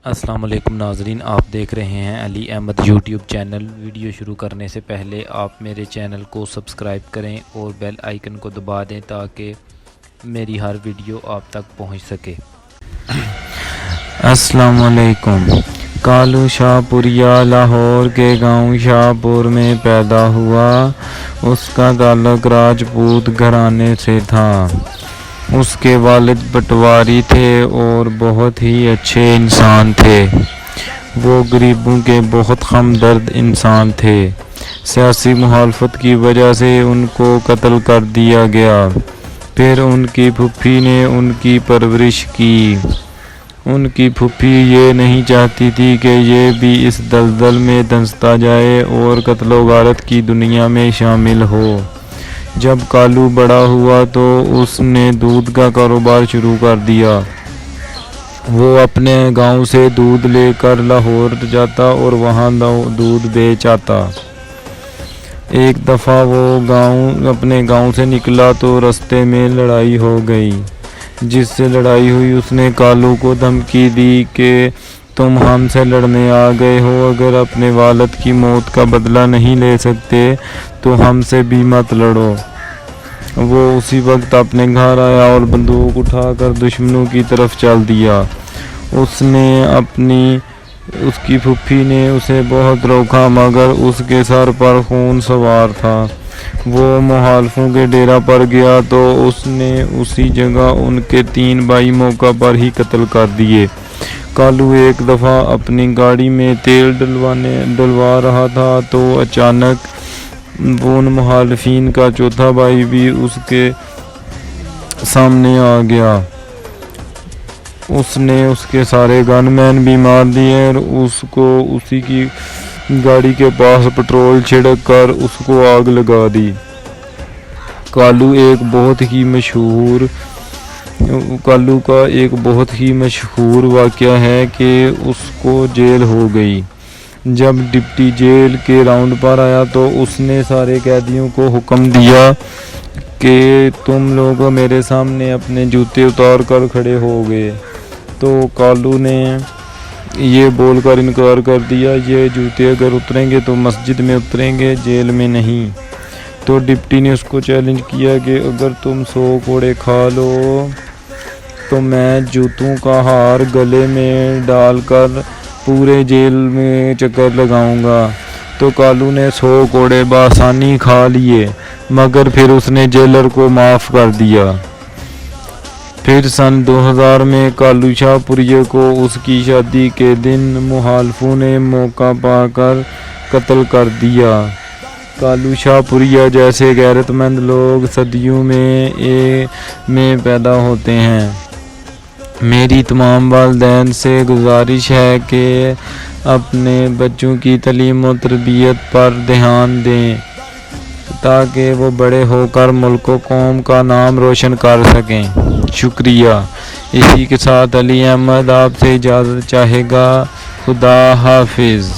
السلام علیکم ناظرین، آپ دیکھ رہے ہیں علی احمد یوٹیوب چینل۔ ویڈیو شروع کرنے سے پہلے آپ میرے چینل کو سبسکرائب کریں اور بیل آئیکن کو دبا دیں تاکہ میری ہر ویڈیو آپ تک پہنچ سکے۔ السلام علیکم۔ کالو شاہ پوریا لاہور کے گاؤں شاہ پور میں پیدا ہوا۔ اس کا تعلق راجپوت گھرانے سے تھا۔ اس کے والد پٹواری تھے اور بہت ہی اچھے انسان تھے۔ وہ غریبوں کے بہت ہمدرد انسان تھے۔ سیاسی مخالفت کی وجہ سے ان کو قتل کر دیا گیا۔ پھر ان کی پھوپھی نے ان کی پرورش کی۔ ان کی پھوپھی یہ نہیں چاہتی تھی کہ یہ بھی اس دلدل میں دھنستا جائے اور قتل و غارت کی دنیا میں شامل ہو۔ جب کالو بڑا ہوا تو اس نے دودھ کا کاروبار شروع کر دیا۔ وہ اپنے گاؤں سے دودھ لے کر لاہور جاتا اور وہاں دودھ بیچ آتا۔ ایک دفعہ وہ اپنے گاؤں سے نکلا تو رستے میں لڑائی ہو گئی۔ جس سے لڑائی ہوئی اس نے کالو کو دھمکی دی کہ تم ہم سے لڑنے آ گئے ہو، اگر اپنے والد کی موت کا بدلہ نہیں لے سکتے تو ہم سے بھی مت لڑو۔ وہ اسی وقت اپنے گھر آیا اور بندوق اٹھا کر دشمنوں کی طرف چل دیا۔ اس کی پھوپھی نے اسے بہت روکا مگر اس کے سر پر خون سوار تھا۔ وہ مخالفوں کے ڈیرا پر گیا تو اس نے اسی جگہ ان کے 3 بھائی موقع پر ہی قتل کر دیے۔ کالو ایک دفعہ اپنی گاڑی میں تیل ڈلوا رہا تھا تو اچانک ان مخالفین کا چوتھا بھائی بھی اس کے سامنے آ گیا۔ اس نے اس کے سارے گن مین بھی مار دیے اور اس کو اسی کی گاڑی کے پاس پٹرول چھڑک کر اس کو آگ لگا دی۔ کالو کا ایک بہت ہی مشہور واقعہ ہے کہ اس کو جیل ہو گئی۔ جب ڈپٹی جیل کے راؤنڈ پر آیا تو اس نے سارے قیدیوں کو حکم دیا کہ تم لوگ میرے سامنے اپنے جوتے اتار کر کھڑے ہو گئے۔ تو کالو نے یہ بول کر انکار کر دیا، یہ جوتے اگر اتریں گے تو مسجد میں اتریں گے، جیل میں نہیں۔ تو ڈپٹی نے اس کو چیلنج کیا کہ اگر تم 100 کوڑے کھا لو تو میں جوتوں کا ہار گلے میں ڈال کر پورے جیل میں چکر لگاؤں گا۔ تو کالو نے 100 کوڑے بآسانی کھا لیے مگر پھر اس نے جیلر کو معاف کر دیا۔ پھر سن 2000 میں کالو شاہ پوریا کو اس کی شادی کے دن مخالفوں نے موقع پا کر قتل کر دیا۔ کالو شاہ پوریا جیسے غیرت مند لوگ صدیوں میں پیدا ہوتے ہیں۔ میری تمام والدین سے گزارش ہے کہ اپنے بچوں کی تعلیم و تربیت پر دھیان دیں تاکہ وہ بڑے ہو کر ملک و قوم کا نام روشن کر سکیں۔ شکریہ۔ اسی کے ساتھ علی احمد آپ سے اجازت چاہے گا۔ خدا حافظ۔